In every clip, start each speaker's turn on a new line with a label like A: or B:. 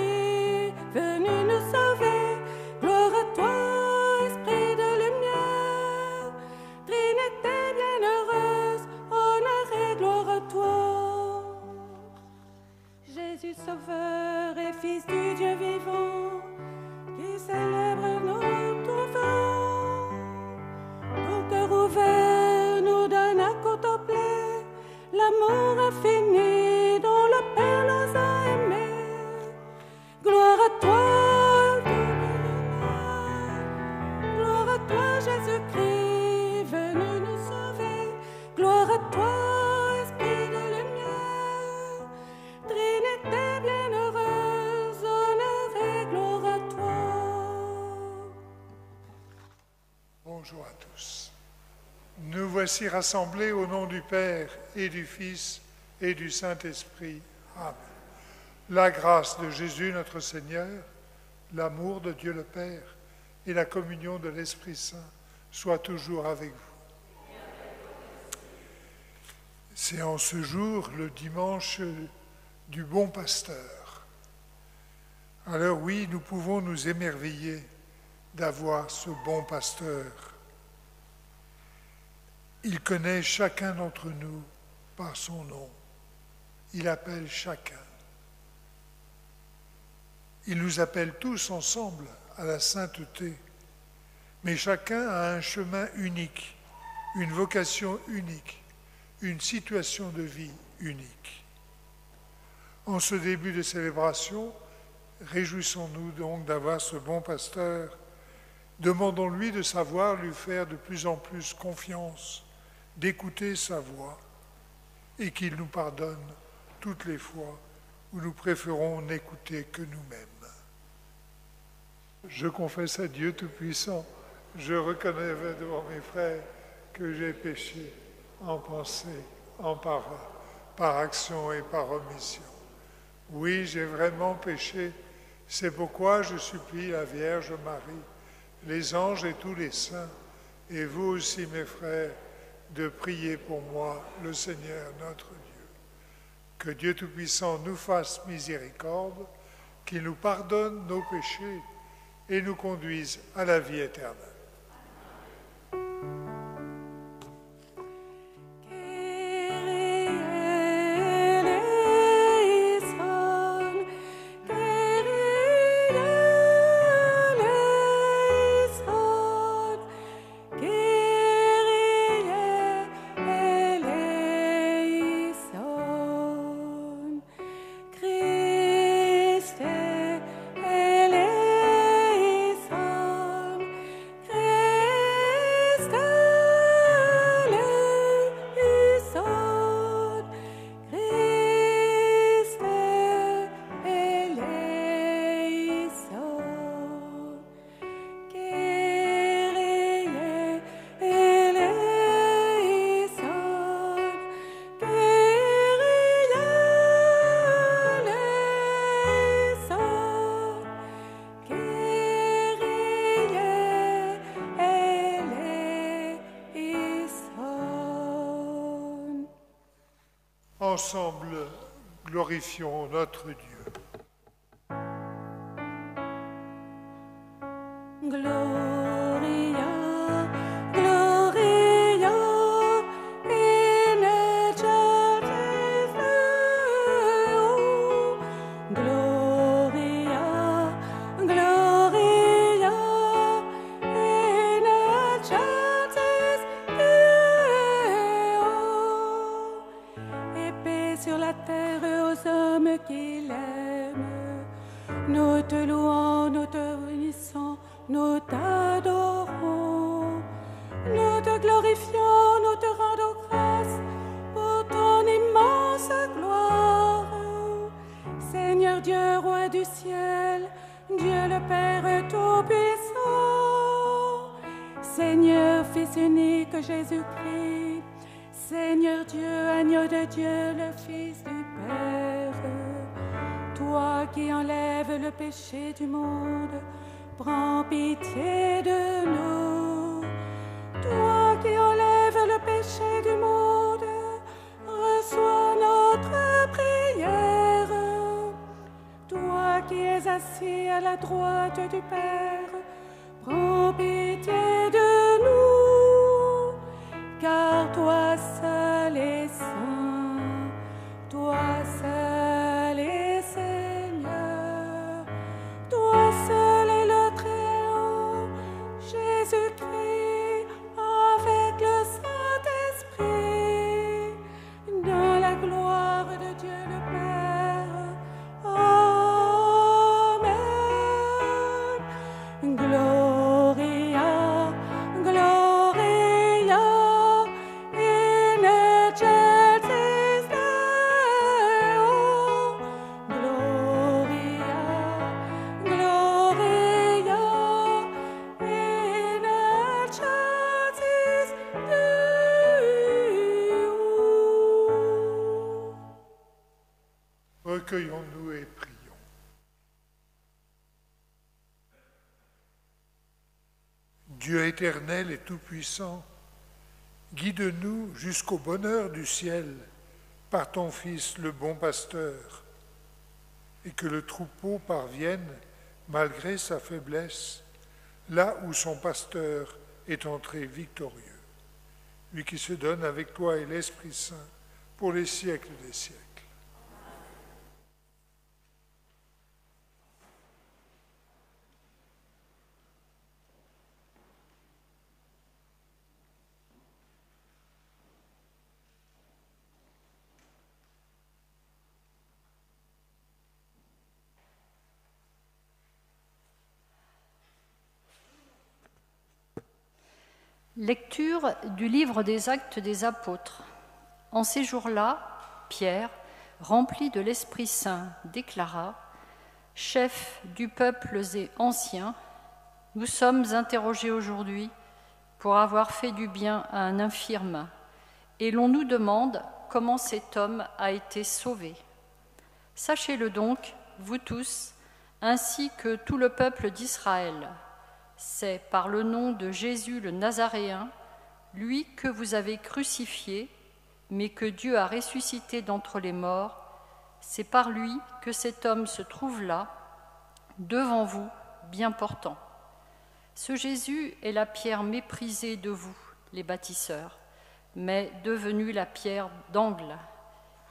A: Jésus-Christ, venu nous sauver. Gloire à toi, Esprit de lumière. Trinité bienheureuse, honneur et gloire à toi. Jésus Sauveur et Fils du Dieu vivant, qui célèbre notre vent. Ton cœur ouvert nous donne à contempler l'amour infini dont le Père nous a aimés. Gloire à toi, gloire à toi, Jésus-Christ, venu nous sauver. Gloire à toi, Esprit de lumière, Trinité bienheureuse, honneur et gloire à toi.
B: Bonjour à tous. Nous voici rassemblés au nom du Père et du Fils et du Saint-Esprit. Amen. La grâce de Jésus notre Seigneur, l'amour de Dieu le Père et la communion de l'Esprit Saint soient toujours avec vous. C'est en ce jour, le dimanche du bon pasteur. Alors oui, nous pouvons nous émerveiller d'avoir ce bon pasteur. Il connaît chacun d'entre nous par son nom. Il appelle chacun. Il nous appelle tous ensemble à la sainteté, mais chacun a un chemin unique, une vocation unique, une situation de vie unique. En ce début de célébration, réjouissons-nous donc d'avoir ce bon pasteur. Demandons-lui de savoir lui faire de plus en plus confiance, d'écouter sa voix et qu'il nous pardonne toutes les fois où nous préférons n'écouter que nous-mêmes. Je confesse à Dieu Tout-Puissant, je reconnais devant mes frères que j'ai péché en pensée, en parole, par action et par omission. Oui, j'ai vraiment péché, c'est pourquoi je supplie la Vierge Marie, les anges et tous les saints, et vous aussi mes frères, de prier pour moi, le Seigneur notre Dieu. Que Dieu Tout-Puissant nous fasse miséricorde, qu'il nous pardonne nos péchés et nous conduise à la vie éternelle. Ensemble, glorifions notre Dieu.
A: Gloria, Gloria, in excelsis Deo. Gloria, Gloria, in excelsis Deo. Et paix sur la terre aux hommes qui l'aiment. Nous te louons, nous te bénissons, nous t'adorons, nous te glorifions, nous te rendons grâce pour ton immense gloire. Seigneur Dieu, roi du ciel, Dieu le Père Tout-Puissant, Seigneur Fils unique Jésus-Christ, Seigneur Dieu, agneau de Dieu, le Fils du Père, toi qui enlèves le péché du monde, prends pitié de nous. Toi qui enlèves le péché du monde, reçois notre prière. Toi toi qui es assis à la droite du Père, prends pitié de nous, car toi seul est saint, toi seul est Seigneur, toi seul est le Très-Haut, Jésus-Christ, avec le Saint-Esprit, dans la gloire de Dieu le Père. Amen. Gloria, Gloria, in excelsis Deo. Gloria, Gloria, in excelsis Deo.
B: Recueillons-nous et prions. Dieu éternel et tout-puissant, guide-nous jusqu'au bonheur du ciel par ton Fils, le bon pasteur, et que le troupeau parvienne, malgré sa faiblesse, là où son pasteur est entré victorieux. Lui qui se donne avec toi et l'Esprit Saint pour les siècles des siècles.
C: Lecture du livre des Actes des Apôtres. En ces jours-là, Pierre, rempli de l'Esprit Saint, déclara : « Chefs du peuple et anciens, nous sommes interrogés aujourd'hui pour avoir fait du bien à un infirme, et l'on nous demande comment cet homme a été sauvé. Sachez-le donc, vous tous, ainsi que tout le peuple d'Israël. C'est par le nom de Jésus le Nazaréen, lui que vous avez crucifié, mais que Dieu a ressuscité d'entre les morts. C'est par lui que cet homme se trouve là, devant vous, bien portant. Ce Jésus est la pierre méprisée de vous, les bâtisseurs, mais devenue la pierre d'angle.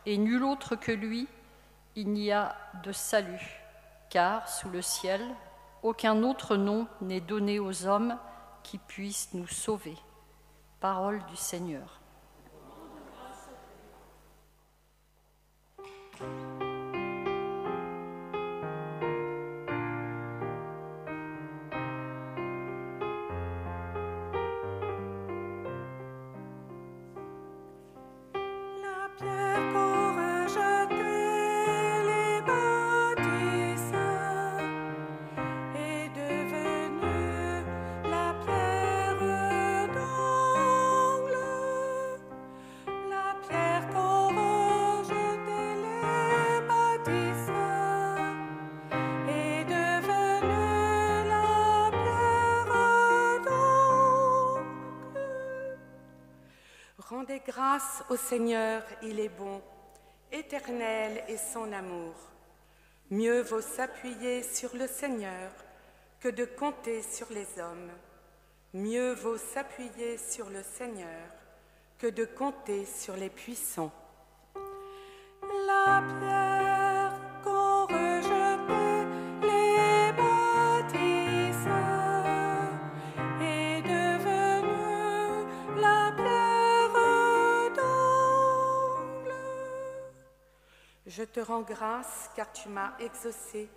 C: Et nul autre que lui, il n'y a de salut, car sous le ciel, aucun autre nom n'est donné aux hommes qui puissent nous sauver. Parole du Seigneur.
A: La pierre qu'auraient jetée les bâtisseurs est devenue la pierre d'angle. La pierre qu'auraient jetée les bâtisseurs est devenue la pierre d'angle. Rendez grâce au Seigneur, il est bon, éternel est son amour. Mieux vaut s'appuyer sur le Seigneur que de compter sur les hommes. Mieux vaut s'appuyer sur le Seigneur que de compter sur les puissants. La pierre qu'ont rejetée les bâtisseurs est devenue la pierre d'angle. Je te rends grâce car tu m'as exaucé,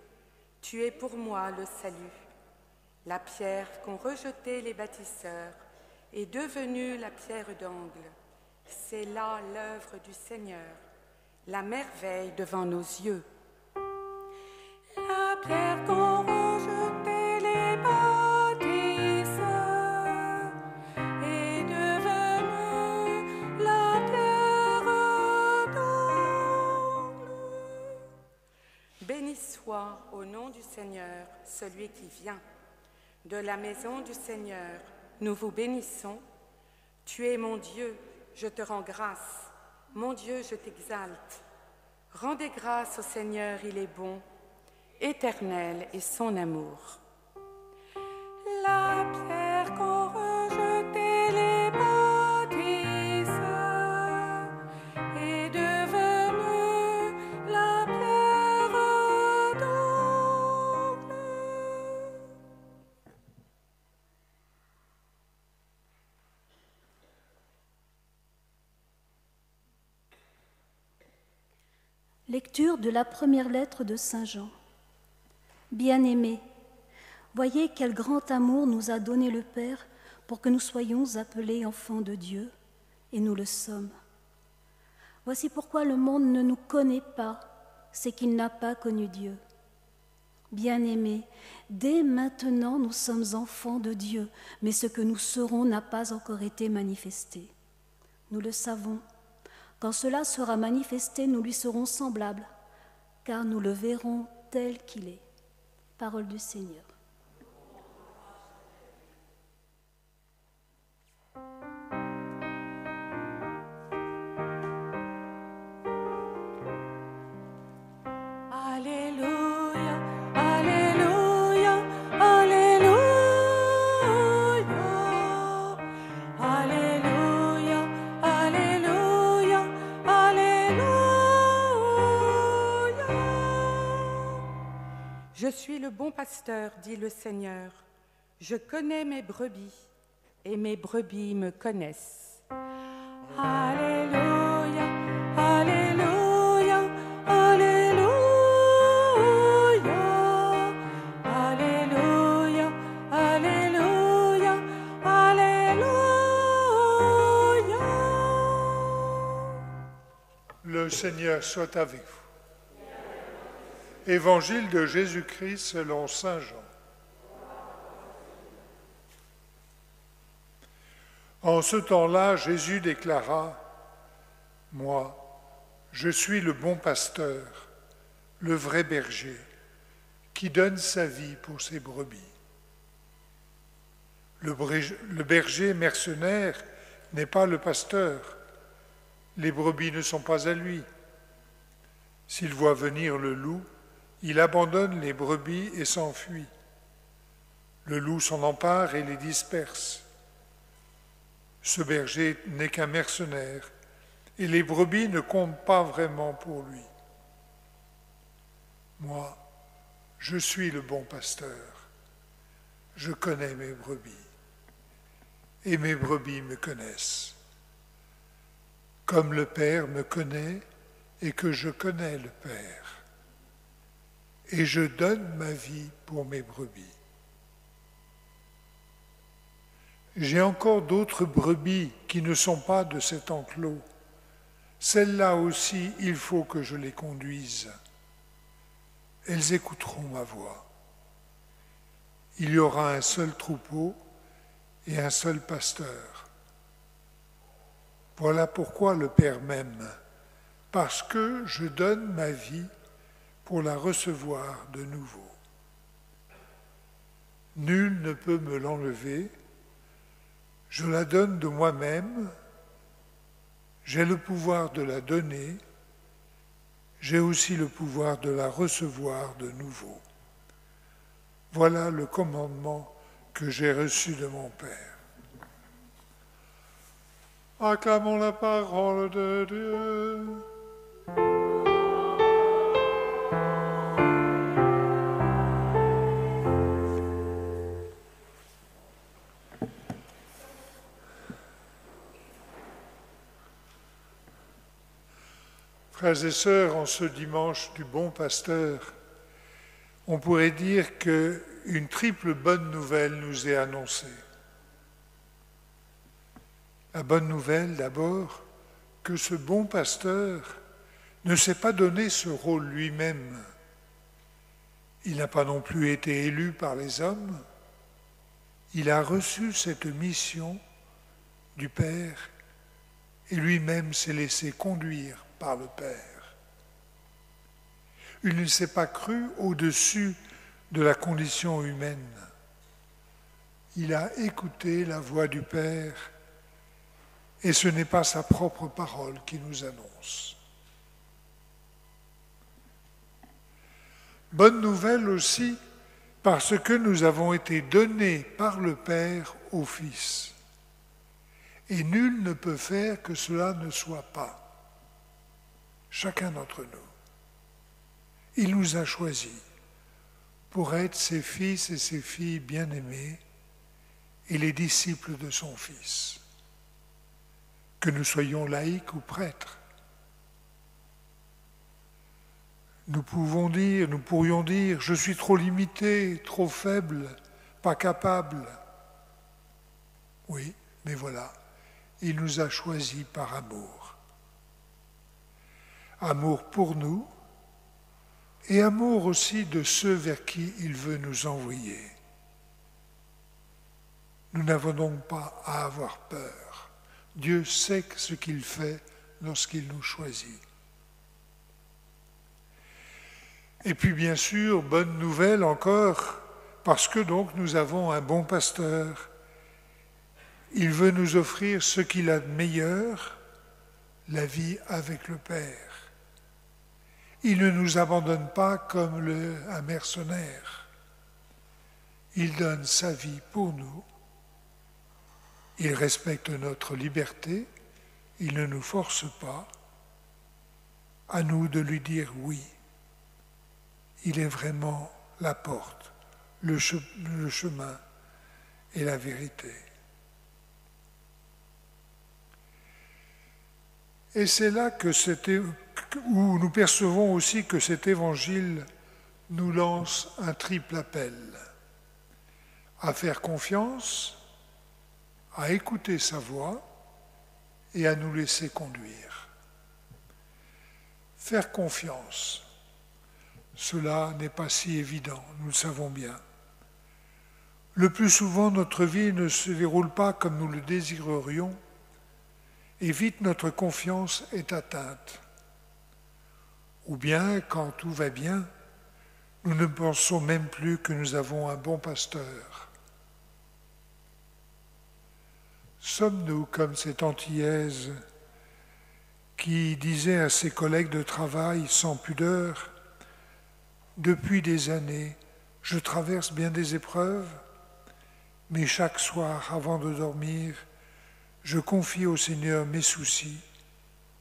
A: tu es pour moi le salut. La pierre qu'ont rejetée les bâtisseurs est devenue la pierre d'angle. C'est là l'œuvre du Seigneur, la merveille devant nos yeux. La pierre qu'ont rejetée les bâtisseurs est devenue la pierre d'angle. Béni soit au nom du Seigneur celui qui vient. De la maison du Seigneur, nous vous bénissons. Tu es mon Dieu, je te rends grâce. Mon Dieu, je t'exalte. Rendez grâce au Seigneur, il est bon. éternel est son amour. La pierre qu'ont rejetée les bâtisseurs est devenue la pierre d'angle.
D: Lecture de la première lettre de Saint Jean. Bien-aimés, voyez quel grand amour nous a donné le Père pour que nous soyons appelés enfants de Dieu, et nous le sommes. Voici pourquoi le monde ne nous connaît pas, c'est qu'il n'a pas connu Dieu. Bien-aimés, dès maintenant nous sommes enfants de Dieu, mais ce que nous serons n'a pas encore été manifesté. Nous le savons. Quand cela sera manifesté, nous lui serons semblables, car nous le verrons tel qu'il est. Parole du Seigneur.
A: Alléluia, Alléluia, Alléluia, Alléluia, Alléluia, Alléluia. Je suis le bon pasteur, dit le Seigneur. Je connais mes brebis et mes brebis me connaissent. Alléluia, Alléluia, Alléluia, Alléluia, Alléluia, Alléluia.
B: Le Seigneur soit avec vous. Évangile de Jésus-Christ selon saint Jean. En ce temps-là, Jésus déclara : « Moi, je suis le bon pasteur, le vrai berger, qui donne sa vie pour ses brebis. Le berger mercenaire n'est pas le pasteur, les brebis ne sont pas à lui. S'il voit venir le loup, il abandonne les brebis et s'enfuit. Le loup s'en empare et les disperse. Ce berger n'est qu'un mercenaire, et les brebis ne comptent pas vraiment pour lui. Moi, je suis le bon pasteur. Je connais mes brebis, et mes brebis me connaissent. Comme le Père me connaît et que je connais le Père. Et je donne ma vie pour mes brebis. J'ai encore d'autres brebis qui ne sont pas de cet enclos. Celles-là aussi, il faut que je les conduise. Elles écouteront ma voix. Il y aura un seul troupeau et un seul pasteur. Voilà pourquoi le Père m'aime, parce que je donne ma vie pour la recevoir de nouveau. Nul ne peut me l'enlever, je la donne de moi-même, j'ai le pouvoir de la donner, j'ai aussi le pouvoir de la recevoir de nouveau. Voilà le commandement que j'ai reçu de mon Père. Acclamons la parole de Dieu. Frères et sœurs, en ce dimanche du bon pasteur, on pourrait dire qu'une triple bonne nouvelle nous est annoncée. La bonne nouvelle, d'abord, que ce bon pasteur ne s'est pas donné ce rôle lui-même. Il n'a pas non plus été élu par les hommes. Il a reçu cette mission du Père et lui-même s'est laissé conduire par le Père. Il ne s'est pas cru au-dessus de la condition humaine. Il a écouté la voix du Père et ce n'est pas sa propre parole qui nous annonce. Bonne nouvelle aussi, parce que nous avons été donnés par le Père au Fils. Et nul ne peut faire que cela ne soit pas. Chacun d'entre nous. Il nous a choisis pour être ses fils et ses filles bien-aimés et les disciples de son Fils. Que nous soyons laïcs ou prêtres. Nous pourrions dire, je suis trop limité, trop faible, pas capable. Oui, mais voilà, il nous a choisis par amour. Amour pour nous et amour aussi de ceux vers qui il veut nous envoyer. Nous n'avons donc pas à avoir peur. Dieu sait ce qu'il fait lorsqu'il nous choisit. Et puis bien sûr, bonne nouvelle encore, parce que donc nous avons un bon pasteur. Il veut nous offrir ce qu'il a de meilleur, la vie avec le Père. Il ne nous abandonne pas comme un mercenaire. Il donne sa vie pour nous. Il respecte notre liberté. Il ne nous force pas. À nous de lui dire oui. Il est vraiment la porte, le chemin et la vérité. Et c'est là où nous percevons aussi que cet évangile nous lance un triple appel. À faire confiance, à écouter sa voix et à nous laisser conduire. Faire confiance. Cela n'est pas si évident, nous le savons bien. Le plus souvent, notre vie ne se déroule pas comme nous le désirerions, et vite notre confiance est atteinte. Ou bien, quand tout va bien, nous ne pensons même plus que nous avons un bon pasteur. Sommes-nous comme cette Antillaise qui disait à ses collègues de travail sans pudeur, « Depuis des années, je traverse bien des épreuves, mais chaque soir, avant de dormir, je confie au Seigneur mes soucis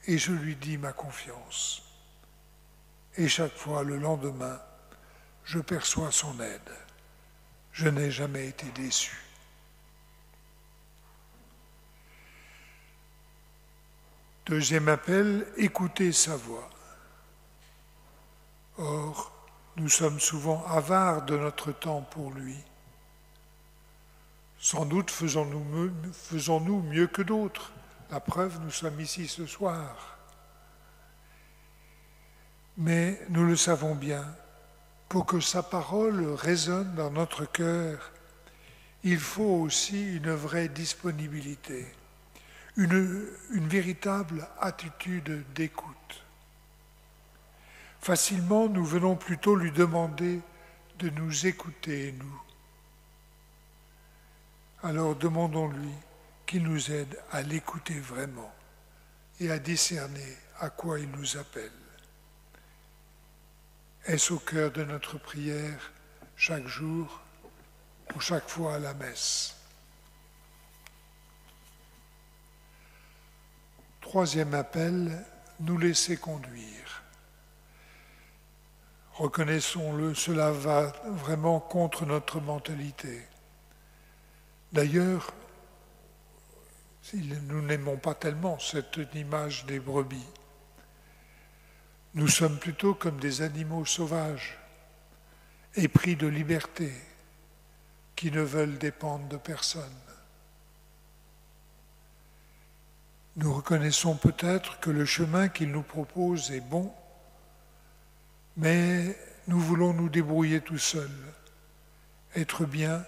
B: et je lui dis ma confiance. Et chaque fois, le lendemain, je perçois son aide. Je n'ai jamais été déçu. » Deuxième appel, écouter sa voix. Or, nous sommes souvent avares de notre temps pour lui. Sans doute faisons-nous mieux que d'autres. La preuve, nous sommes ici ce soir. Mais nous le savons bien, pour que sa parole résonne dans notre cœur, il faut aussi une vraie disponibilité, une véritable attitude d'écoute. Facilement, nous venons plutôt lui demander de nous écouter, nous. Alors demandons-lui qu'il nous aide à l'écouter vraiment et à discerner à quoi il nous appelle. Est-ce au cœur de notre prière chaque jour ou chaque fois à la messe? Troisième appel, nous laisser conduire. Reconnaissons-le, cela va vraiment contre notre mentalité. D'ailleurs, nous n'aimons pas tellement cette image des brebis. Nous sommes plutôt comme des animaux sauvages, épris de liberté, qui ne veulent dépendre de personne. Nous reconnaissons peut-être que le chemin qu'il nous propose est bon, mais nous voulons nous débrouiller tout seuls, être bien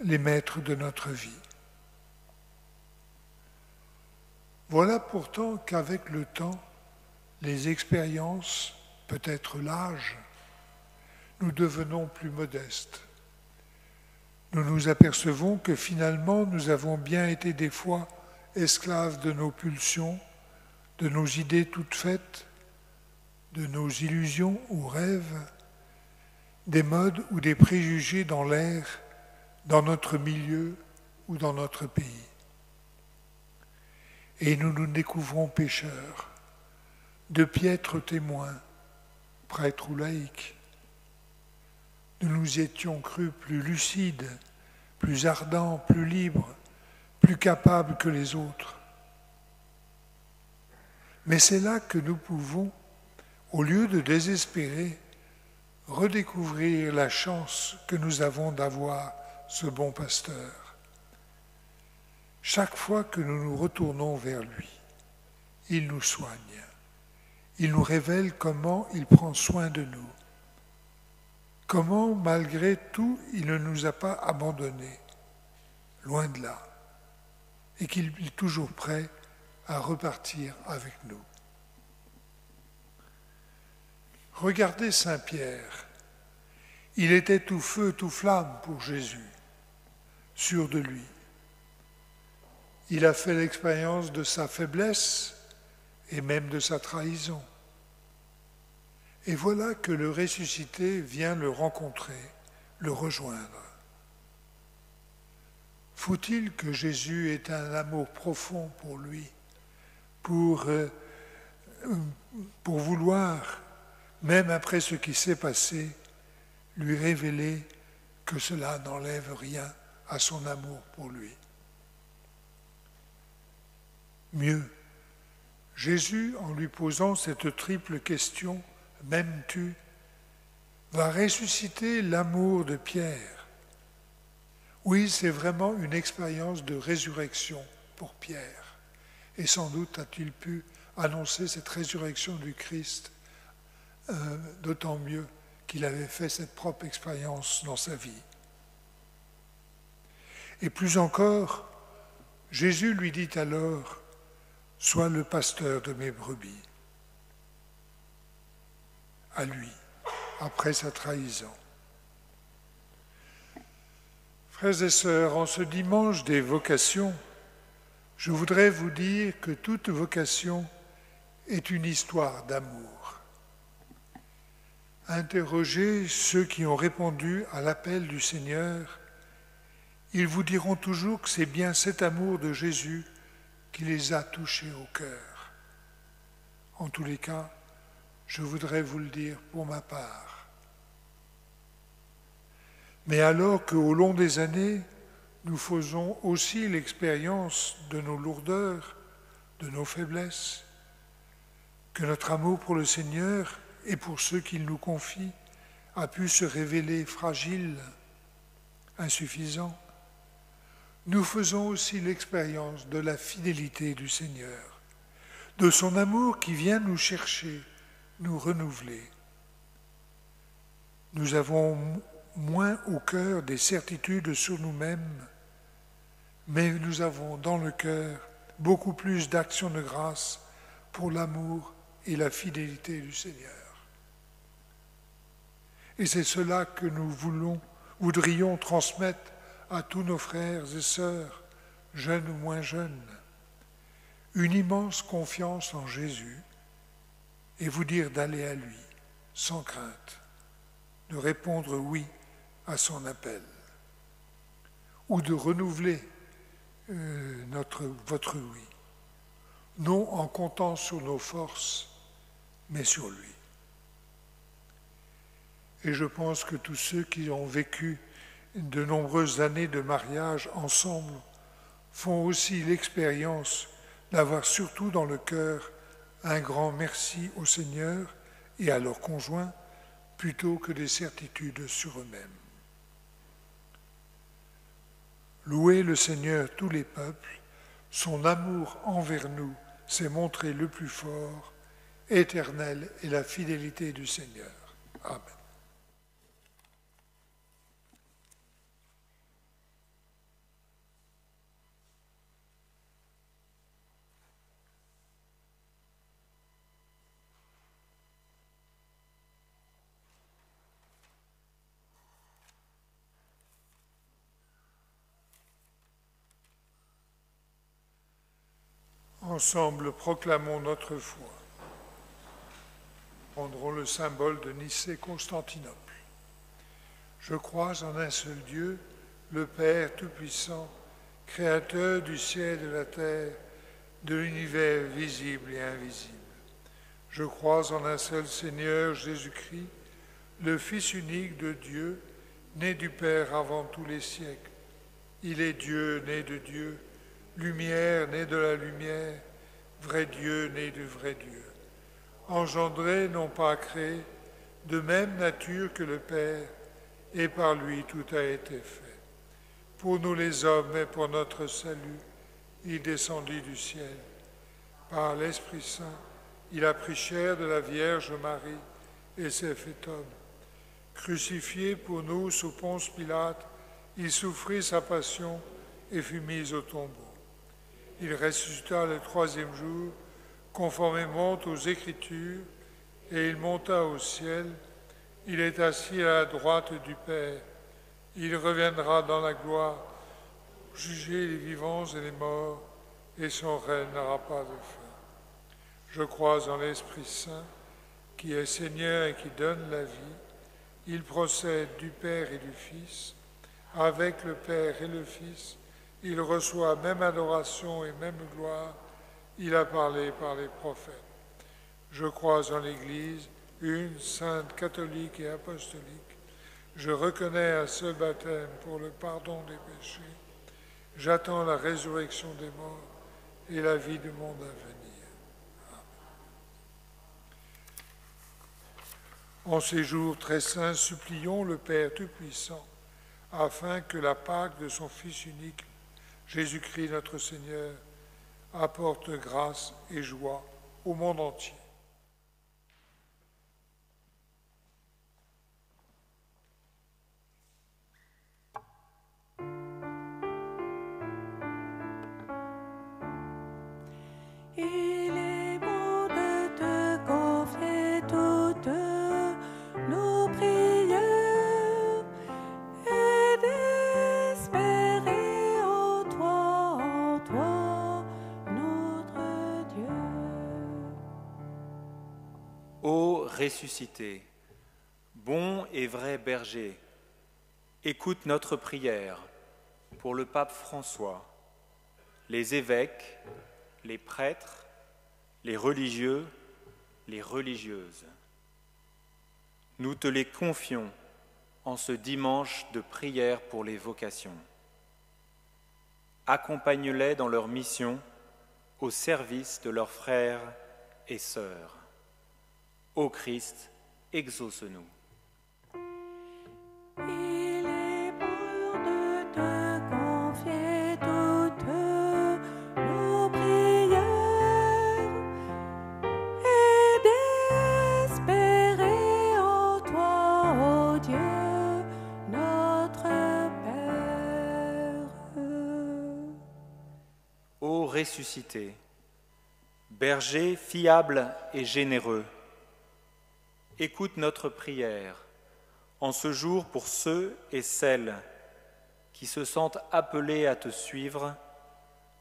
B: les maîtres de notre vie. Voilà pourtant qu'avec le temps, les expériences, peut-être l'âge, nous devenons plus modestes. Nous nous apercevons que finalement nous avons bien été des fois esclaves de nos pulsions, de nos idées toutes faites, de nos illusions ou rêves, des modes ou des préjugés dans l'air, dans notre milieu ou dans notre pays. Et nous nous découvrons pécheurs, de piètres témoins, prêtres ou laïcs. Nous nous étions crus plus lucides, plus ardents, plus libres, plus capables que les autres. Mais c'est là que nous pouvons, au lieu de désespérer, redécouvrir la chance que nous avons d'avoir ce bon pasteur. Chaque fois que nous nous retournons vers lui, il nous soigne. Il nous révèle comment il prend soin de nous. Comment, malgré tout, il ne nous a pas abandonnés, loin de là, et qu'il est toujours prêt à repartir avec nous. Regardez Saint Pierre. Il était tout feu, tout flamme pour Jésus, sûr de lui. Il a fait l'expérience de sa faiblesse et même de sa trahison. Et voilà que le ressuscité vient le rencontrer, le rejoindre. Faut-il que Jésus ait un amour profond pour lui, pour vouloir, même après ce qui s'est passé, lui révéler que cela n'enlève rien à son amour pour lui. Mieux, Jésus, en lui posant cette triple question, « M'aimes-tu ?», va ressusciter l'amour de Pierre. Oui, c'est vraiment une expérience de résurrection pour Pierre. Et sans doute a-t-il pu annoncer cette résurrection du Christ, d'autant mieux qu'il avait fait cette propre expérience dans sa vie. Et plus encore, Jésus lui dit alors, « Sois le pasteur de mes brebis ». À lui, après sa trahison. Frères et sœurs, en ce dimanche des vocations, je voudrais vous dire que toute vocation est une histoire d'amour. Interrogez ceux qui ont répondu à l'appel du Seigneur, ils vous diront toujours que c'est bien cet amour de Jésus qui les a touchés au cœur. En tous les cas, je voudrais vous le dire pour ma part. Mais alors qu'au long des années, nous faisons aussi l'expérience de nos lourdeurs, de nos faiblesses, que notre amour pour le Seigneur et pour ceux qu'il nous confie a pu se révéler fragile, insuffisant, nous faisons aussi l'expérience de la fidélité du Seigneur, de son amour qui vient nous chercher, nous renouveler. Nous avons moins au cœur des certitudes sur nous-mêmes, mais nous avons dans le cœur beaucoup plus d'actions de grâce pour l'amour et la fidélité du Seigneur. Et c'est cela que nous voudrions transmettre à tous nos frères et sœurs, jeunes ou moins jeunes, une immense confiance en Jésus, et vous dire d'aller à lui, sans crainte, de répondre oui à son appel, ou de renouveler votre oui, non en comptant sur nos forces, mais sur lui. Et je pense que tous ceux qui ont vécu de nombreuses années de mariage ensemble font aussi l'expérience d'avoir surtout dans le cœur un grand merci au Seigneur et à leurs conjoints plutôt que des certitudes sur eux-mêmes. Louez le Seigneur tous les peuples, son amour envers nous s'est montré le plus fort, éternel est la fidélité du Seigneur. Amen. Ensemble, proclamons notre foi. Prendrons le symbole de Nicée-Constantinople. Je crois en un seul Dieu, le Père Tout-Puissant, Créateur du ciel et de la terre, de l'univers visible et invisible. Je crois en un seul Seigneur Jésus-Christ, le Fils unique de Dieu, né du Père avant tous les siècles. Il est Dieu, né de Dieu, lumière, né de la lumière, vrai Dieu, né du vrai Dieu. Engendré, non pas créé, de même nature que le Père, et par lui tout a été fait. Pour nous les hommes et pour notre salut, il descendit du ciel. Par l'Esprit Saint, il a pris chair de la Vierge Marie et s'est fait homme. Crucifié pour nous sous Ponce Pilate, il souffrit sa passion et fut mis au tombeau. Il ressuscita le troisième jour, conformément aux Écritures, et il monta au ciel. Il est assis à la droite du Père. Il reviendra dans la gloire, juger les vivants et les morts, et son règne n'aura pas de fin. Je crois en l'Esprit Saint, qui est Seigneur et qui donne la vie. Il procède du Père et du Fils. Avec le Père et le Fils, il reçoit même adoration et même gloire. Il a parlé par les prophètes. Je crois en l'Église, une, sainte, catholique et apostolique. Je reconnais un seul baptême pour le pardon des péchés. J'attends la résurrection des morts et la vie du monde à venir. Amen. En ces jours très saints, supplions le Père Tout-Puissant, afin que la Pâque de son Fils unique, Jésus-Christ notre Seigneur, apporte grâce et joie au monde entier.
A: Il est bon de te confier toutes nos prières et d'espérer en toi, notre Dieu.
E: Ô ressuscité, bon et vrai berger, écoute notre prière pour le pape François, les évêques, les prêtres, les religieux, les religieuses. Nous te les confions en ce dimanche de prière pour les vocations. Accompagne-les dans leur mission au service de leurs frères et sœurs. Ô Christ, exauce-nous.
A: Il est bon de te confier toutes nos prières et d'espérer en toi, ô Dieu, notre Père.
E: Ô ressuscité, berger fiable et généreux, écoute notre prière en ce jour pour ceux et celles qui se sentent appelés à te suivre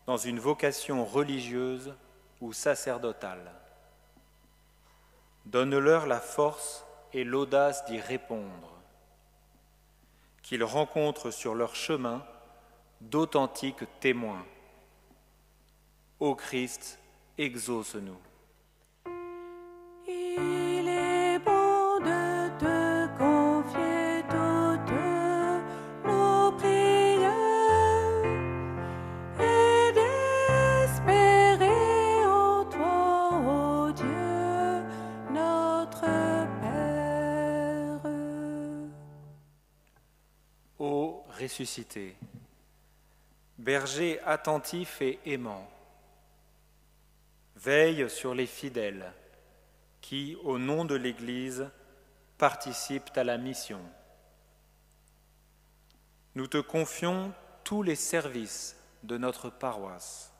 E: dans une vocation religieuse ou sacerdotale. Donne-leur la force et l'audace d'y répondre, qu'ils rencontrent sur leur chemin d'authentiques témoins. Ô Christ, exauce-nous.
A: Il est bon de te confier toutes nos prières et d'espérer en toi, ô Dieu, notre Père.
E: Ô ressuscité, berger attentif et aimant, veille sur les fidèles qui, au nom de l'Église, participent à la mission. Nous te confions tous les services de notre paroisse,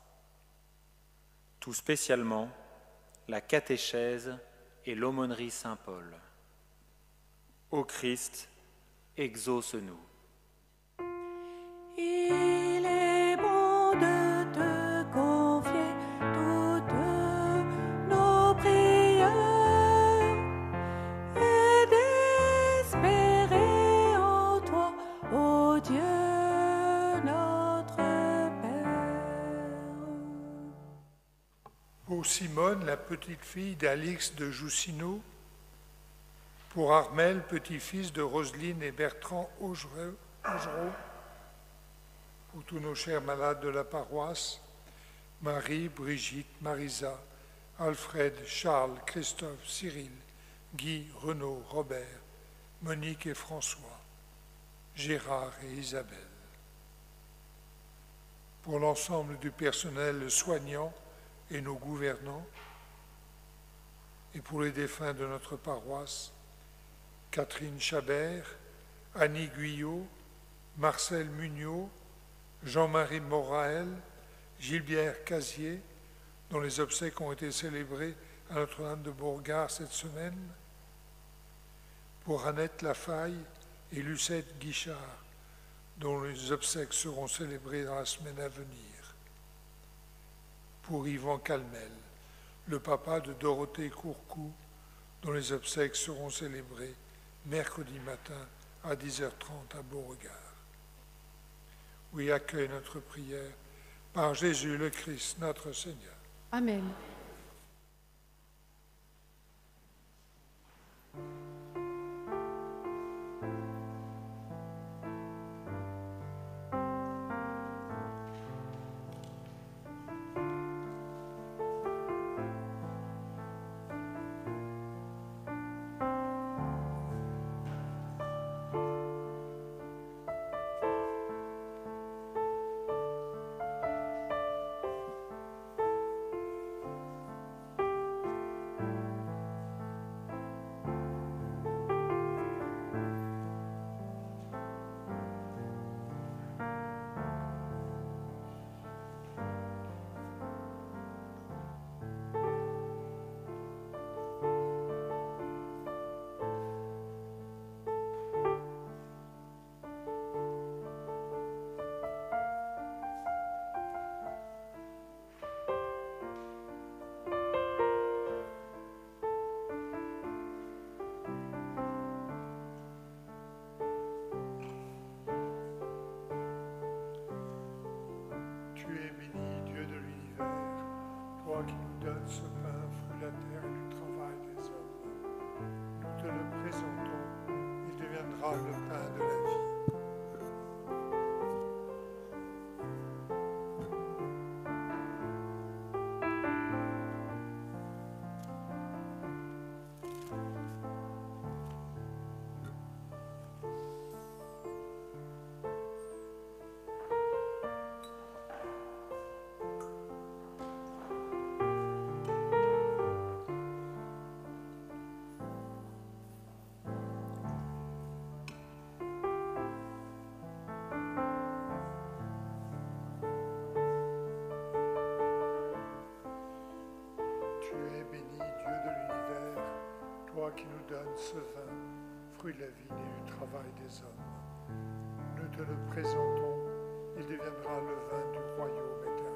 E: tout spécialement la catéchèse et l'aumônerie Saint-Paul. Ô Christ, exauce-nous.
A: Il est bon de te confier toutes nos prières et d'espérer en ô Dieu, notre Père.
B: Pour Simone, la petite fille d'Alix de Joussineau, pour Armel, petit-fils de Roselyne et Bertrand Augereau, pour tous nos chers malades de la paroisse, Marie, Brigitte, Marisa, Alfred, Charles, Christophe, Cyril, Guy, Renaud, Robert, Monique et François, Gérard et Isabelle. Pour l'ensemble du personnel soignant et nos gouvernants, et pour les défunts de notre paroisse, Catherine Chabert, Annie Guyot, Marcel Mugnot, Jean-Marie Morael, Gilbert Casier, dont les obsèques ont été célébrées à Notre-Dame de Bourgard cette semaine, pour Annette Lafaille et Lucette Guichard, dont les obsèques seront célébrées dans la semaine à venir, pour Yvan Calmel, le papa de Dorothée Courcou, dont les obsèques seront célébrées mercredi matin à 10h30 à Beauregard. Oui, accueille notre prière par Jésus le Christ, notre Seigneur.
A: Amen.
B: Qui nous donne ce pain, fruit de la terre et du travail des hommes. Nous te le présentons, il deviendra le pain de la vie. Qui nous donne ce vin, fruit de la vigne et du travail des hommes. Nous te le présentons, il deviendra le vin du royaume éternel.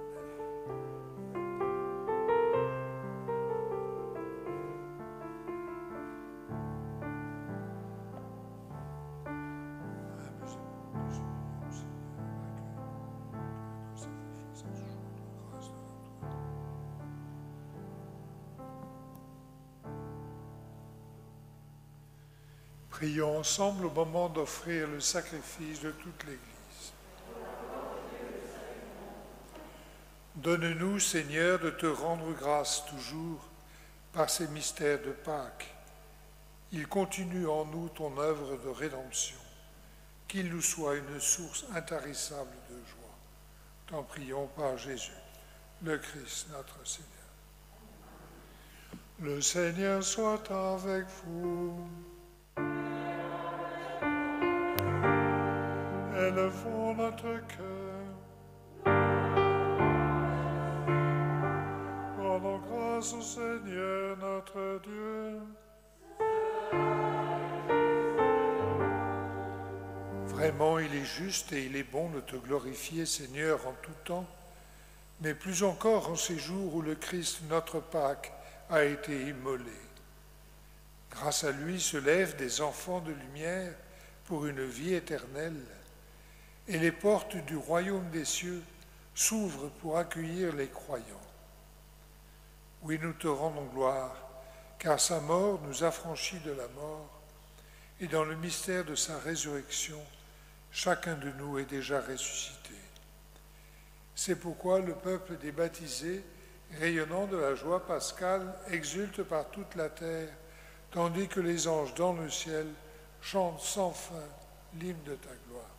B: Prions ensemble au moment d'offrir le sacrifice de toute l'Église. Donne-nous, Seigneur, de te rendre grâce toujours par ces mystères de Pâques. Il continue en nous ton œuvre de rédemption, qu'il nous soit une source intarissable de joie. T'en prions par Jésus, le Christ, notre Seigneur. Le Seigneur soit avec vous. Élevons notre cœur. Rendons grâce au Seigneur notre Dieu. Vraiment, il est juste et il est bon de te glorifier, Seigneur, en tout temps, mais plus encore en ces jours où le Christ, notre Pâque, a été immolé. Grâce à lui se lèvent des enfants de lumière pour une vie éternelle. et les portes du royaume des cieux s'ouvrent pour accueillir les croyants. Oui, nous te rendons gloire, car sa mort nous affranchit de la mort, et dans le mystère de sa résurrection, chacun de nous est déjà ressuscité. C'est pourquoi le peuple des baptisés, rayonnant de la joie pascale, exulte par toute la terre, tandis que les anges dans le ciel chantent sans fin l'hymne de ta gloire.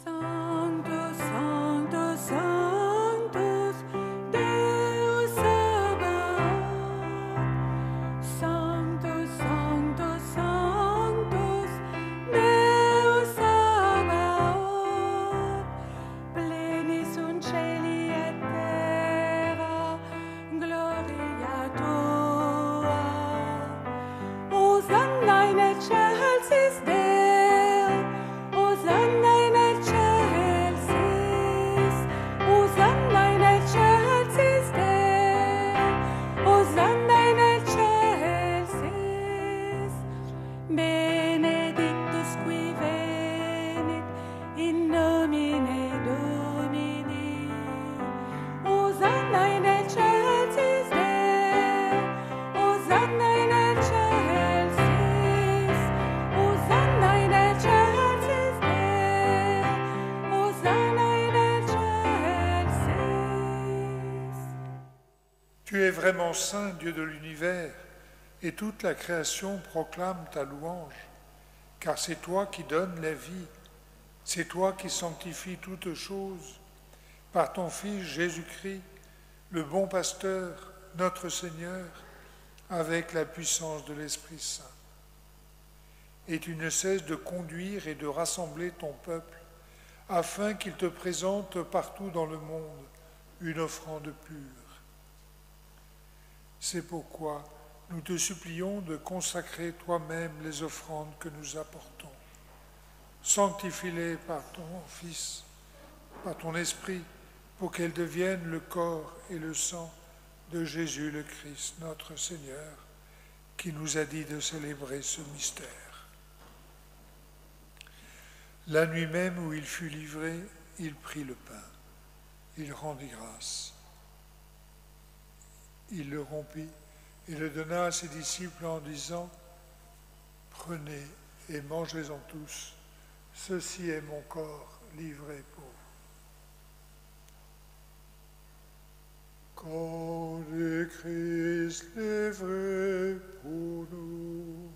A: Sanctus, Sanctus, Sanctus, Deus Sabaoth. Sanctus, Sanctus, Sanctus, Deus Sabaoth. Pleni sunt celi et terra, gloria tua. Hosanna in excelsis Deo, Hosanna in excelsis, Hosanna in excelsis Deo, Hosanna in excelsis. Benedictus qui venit in nomine Domini, Hosanna in excelsis Deo, Hosanna in excelsis, Hosanna in excelsis Deo, Hosanna in excelsis.
B: Tu es vraiment saint, Dieu de l'univers, et toute la création proclame ta louange, car c'est toi qui donnes la vie, c'est toi qui sanctifies toutes choses, par ton Fils Jésus-Christ, le bon pasteur, notre Seigneur, avec la puissance de l'Esprit Saint. Et tu ne cesses de conduire et de rassembler ton peuple, afin qu'il te présente partout dans le monde une offrande pure. C'est pourquoi nous te supplions de consacrer toi-même les offrandes que nous apportons. Sanctifie-les par ton Fils, par ton Esprit, pour qu'elles deviennent le corps et le sang de Jésus le Christ, notre Seigneur, qui nous a dit de célébrer ce mystère. La nuit même où il fut livré, il prit le pain, il rendit grâce. Il le rompit et le donna à ses disciples en disant : « Prenez et mangez-en tous, ceci est mon corps livré pour vous. » Corps de Christ livré pour nous.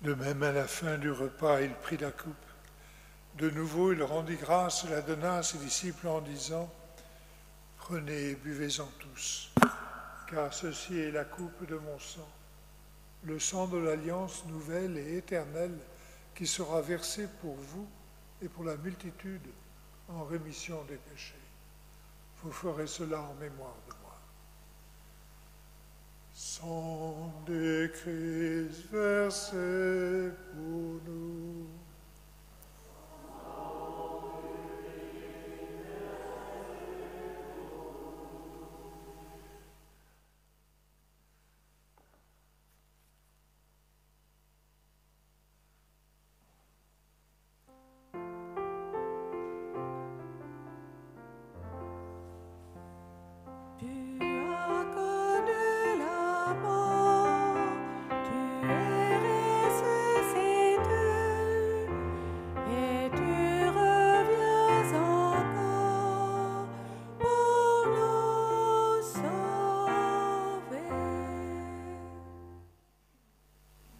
B: De même, à la fin du repas, il prit la coupe. De nouveau, il rendit grâce et la donna à ses disciples en disant : « Prenez et buvez-en tous, car ceci est la coupe de mon sang, le sang de l'alliance nouvelle et éternelle qui sera versé pour vous et pour la multitude en rémission des péchés. Vous ferez cela en mémoire de moi. » Sang de Christ versé pour nous.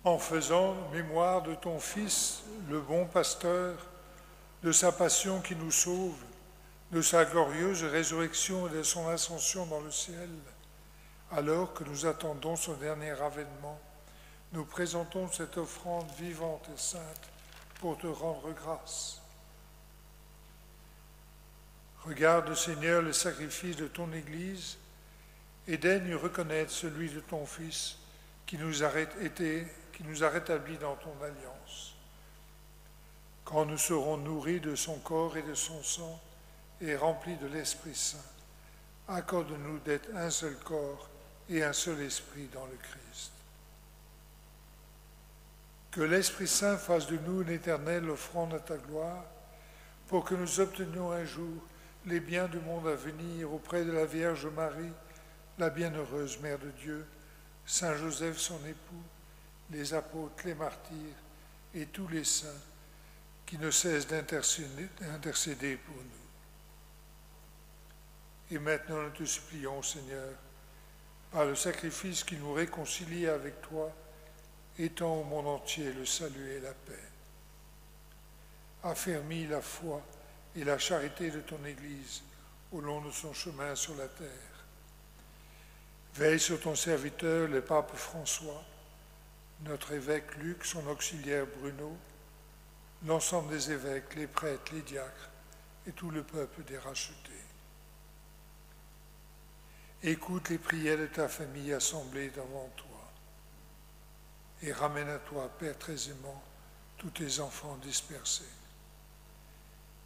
B: En faisant mémoire de ton Fils, le bon pasteur, de sa passion qui nous sauve, de sa glorieuse résurrection et de son ascension dans le ciel, alors que nous attendons son dernier avènement, nous présentons cette offrande vivante et sainte pour te rendre grâce. Regarde, Seigneur, le sacrifice de ton Église et daigne reconnaître celui de ton Fils, qui nous a rétablis dans ton alliance. Quand nous serons nourris de son corps et de son sang et remplis de l'Esprit Saint, accorde-nous d'être un seul corps et un seul esprit dans le Christ. Que l'Esprit Saint fasse de nous une éternelle offrande à ta gloire, pour que nous obtenions un jour les biens du monde à venir auprès de la Vierge Marie, la bienheureuse Mère de Dieu, Saint Joseph son époux, les apôtres, les martyrs et tous les saints qui ne cessent d'intercéder pour nous. Et maintenant nous te supplions, Seigneur, par le sacrifice qui nous réconcilie avec toi, étends au monde entier le salut et la paix. Affermis la foi et la charité de ton Église au long de son chemin sur la terre. Veille sur ton serviteur, le pape François, notre évêque Luc, son auxiliaire Bruno, l'ensemble des évêques, les prêtres, les diacres et tout le peuple des rachetés. Écoute les prières de ta famille assemblée devant toi et ramène à toi, Père très aimant, tous tes enfants dispersés.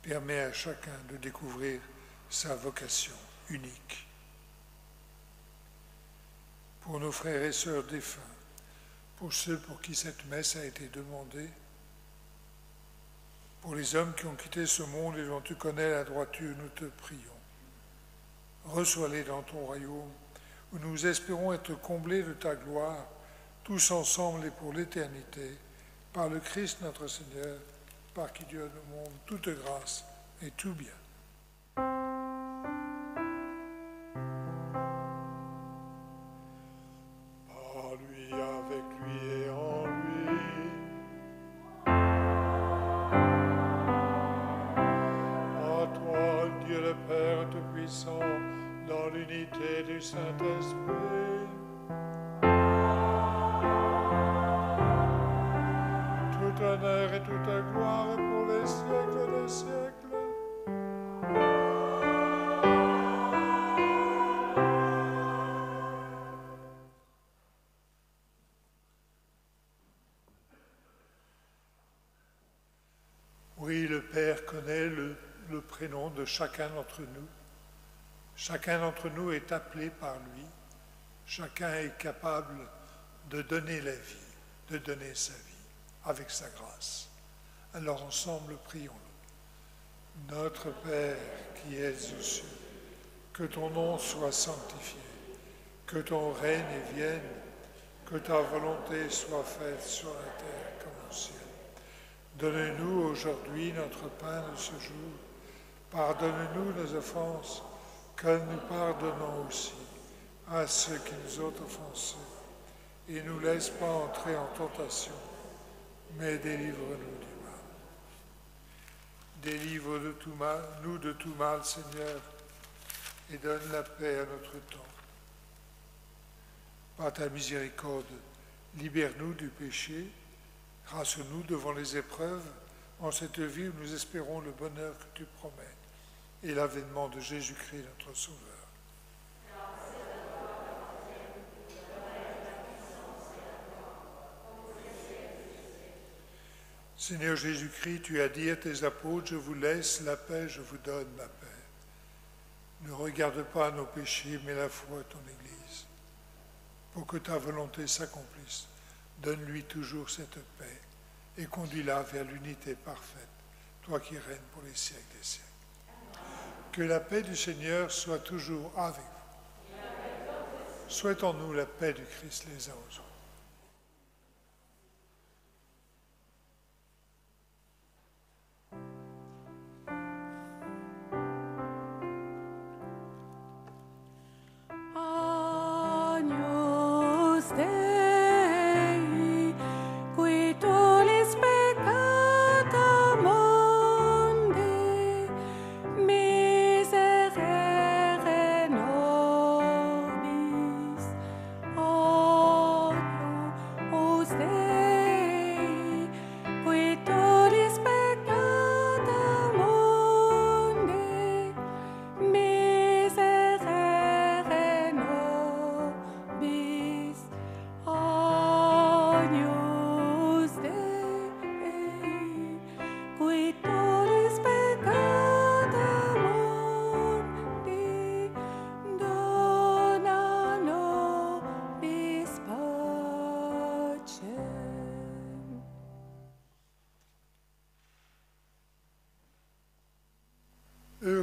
B: Permets à chacun de découvrir sa vocation unique. Pour nos frères et sœurs défunts, pour ceux pour qui cette messe a été demandée, pour les hommes qui ont quitté ce monde et dont tu connais la droiture, nous te prions. Reçois-les dans ton royaume, où nous espérons être comblés de ta gloire, tous ensemble et pour l'éternité, par le Christ notre Seigneur, par qui Dieu nous monde toute grâce et tout bien.
F: Par lui, avec lui et en lui. À toi, Dieu le Père Tout-Puissant, dans l'unité du Saint-Esprit. Tout honneur et toute gloire pour les siècles des siècles.
B: Oui, le Père connaît le prénom de chacun d'entre nous. Chacun d'entre nous est appelé par lui. Chacun est capable de donner la vie, de donner sa vie avec sa grâce. Alors ensemble, prions-le. Notre Père qui es aux cieux, que ton nom soit sanctifié, que ton règne vienne, que ta volonté soit faite sur la terre comme au ciel. Donne-nous aujourd'hui notre pain de ce jour. Pardonne-nous nos offenses, comme nous pardonnons aussi à ceux qui nous ont offensés. Et ne nous laisse pas entrer en tentation, mais délivre-nous du mal. Délivre nous de tout mal, Seigneur, et donne la paix à notre temps. Par ta miséricorde, libère-nous du péché, rassure-nous devant les épreuves, en cette vie où nous espérons le bonheur que tu promets, et l'avènement de Jésus-Christ, notre Sauveur. Seigneur Jésus-Christ, tu as dit à tes apôtres, je vous laisse la paix, je vous donne ma paix. Ne regarde pas nos péchés, mais la foi de ton Église. Pour que ta volonté s'accomplisse, donne-lui toujours cette paix et conduis-la vers l'unité parfaite, toi qui règnes pour les siècles des siècles. Que la paix du Seigneur soit toujours avec vous. Souhaitons-nous la paix du Christ les uns aux autres.
A: Oh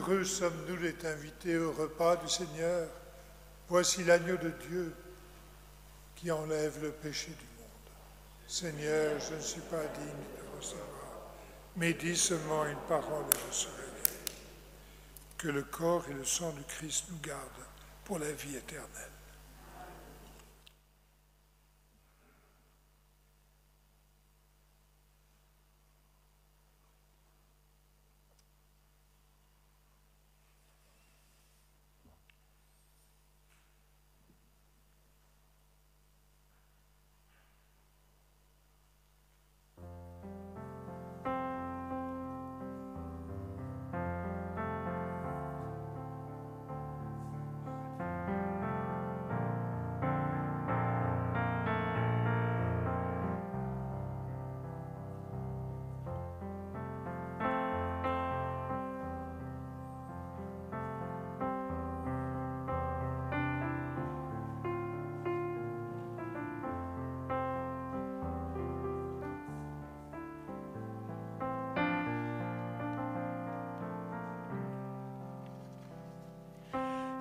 B: Heureux sommes-nous d'être invités au repas du Seigneur. Voici l'agneau de Dieu qui enlève le péché du monde. Seigneur, je ne suis pas digne de recevoir, mais dis seulement une parole et je serai guéri. Que le corps et le sang du Christ nous gardent pour la vie éternelle.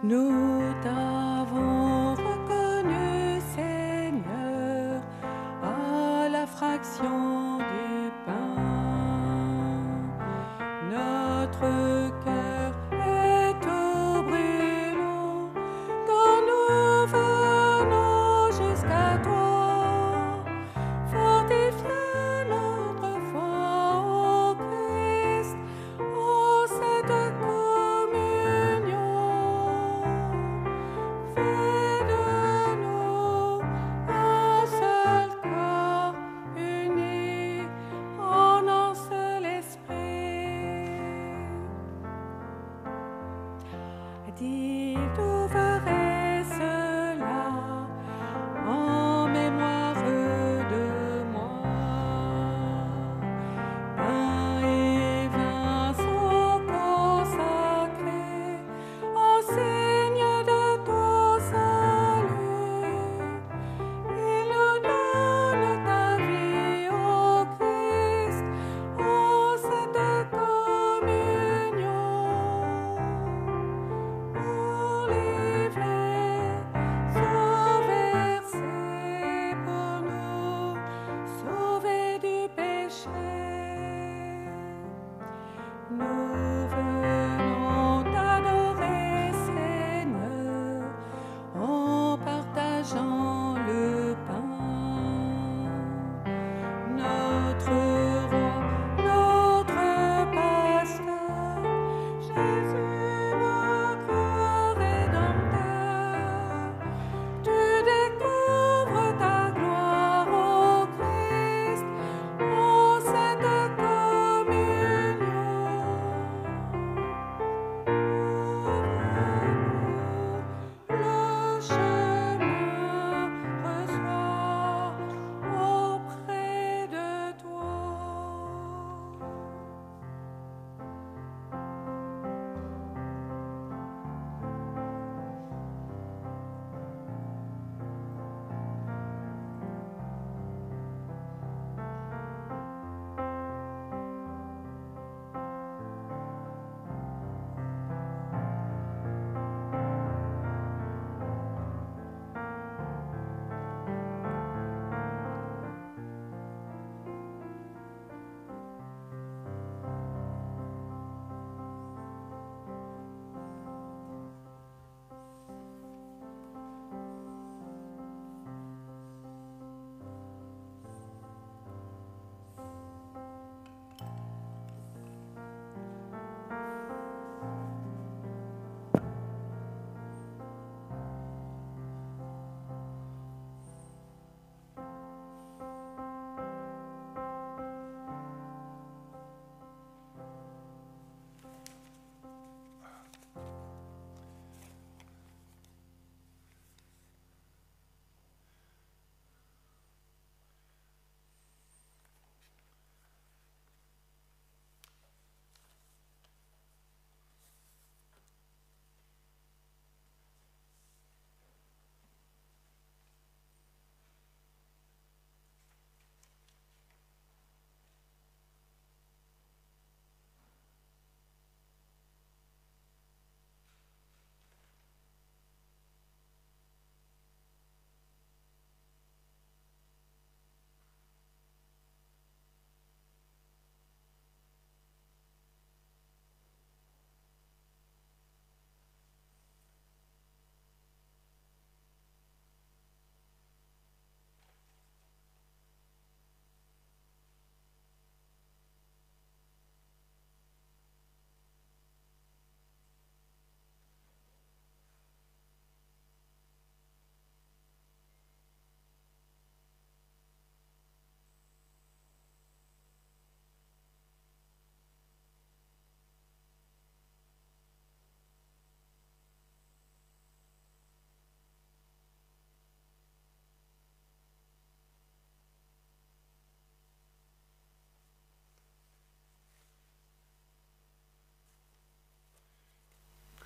A: Nous t'avons reconnu, Seigneur, à la fraction du pain. Notre cœur est tout brûlant quand nous venons jusqu'à toi. Fortifie notre foi au Christ, en cette communion. Fais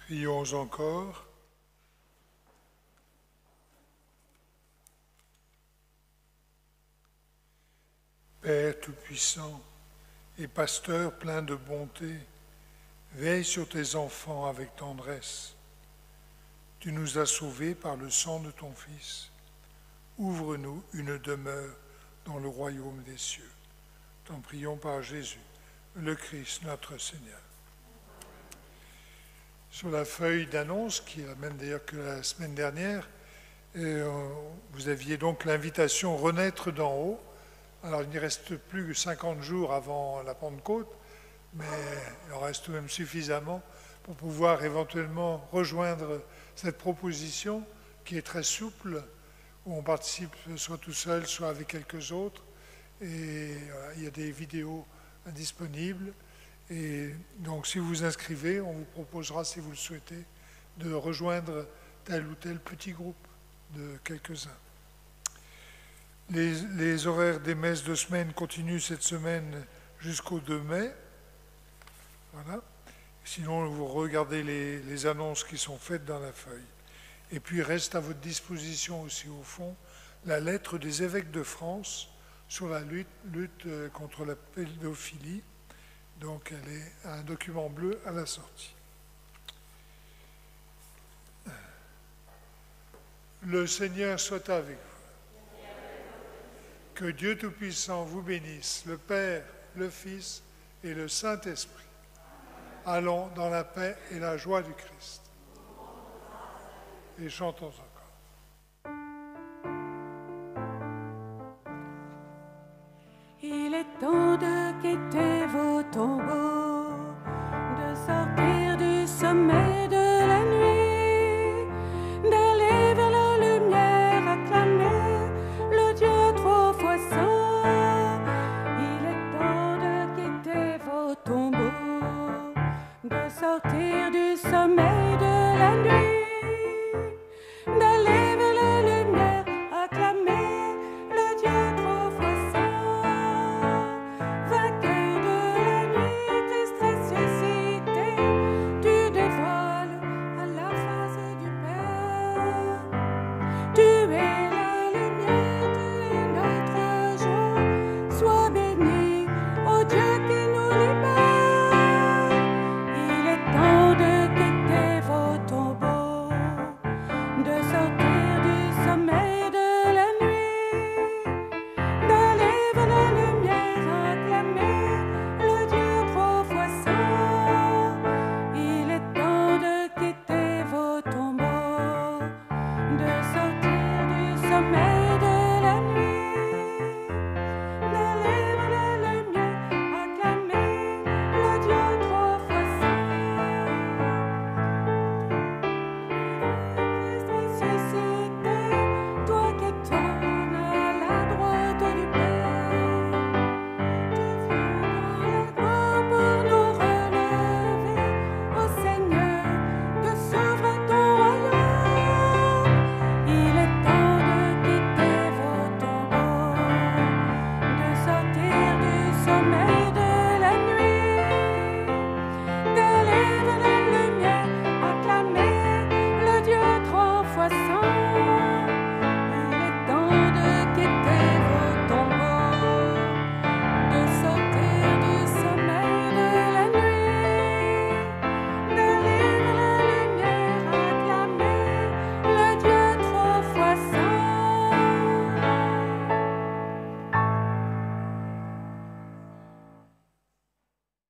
B: Prions encore. Père Tout-Puissant et Pasteur plein de bonté, veille sur tes enfants avec tendresse. Tu nous as sauvés par le sang de ton Fils. Ouvre-nous une demeure dans le royaume des cieux. T'en prions par Jésus, le Christ, notre Seigneur. Sur la feuille d'annonce, qui est la même d'ailleurs que la semaine dernière, vous aviez donc l'invitation Renaître d'en haut. Alors il n'y reste plus que 50 jours avant la Pentecôte, mais il en reste tout de même suffisamment pour pouvoir éventuellement rejoindre cette proposition qui est très souple, où on participe soit tout seul, soit avec quelques autres. Et voilà, il y a des vidéos disponibles. Et donc si vous vous inscrivez, on vous proposera, si vous le souhaitez, de rejoindre tel ou tel petit groupe de quelques-uns. Les horaires des messes de semaine continuent cette semaine jusqu'au 2 mai. Voilà. Sinon, vous regardez les annonces qui sont faites dans la feuille. Et puis reste à votre disposition aussi au fond la lettre des évêques de France sur la lutte contre la pédophilie. Donc elle est un document bleu à la sortie. Le Seigneur soit avec vous. Que Dieu Tout-Puissant vous bénisse, le Père, le Fils et le Saint-Esprit. Allons dans la paix et la joie du Christ. Et chantons encore.
A: Il est temps de quitter vos tombeaux.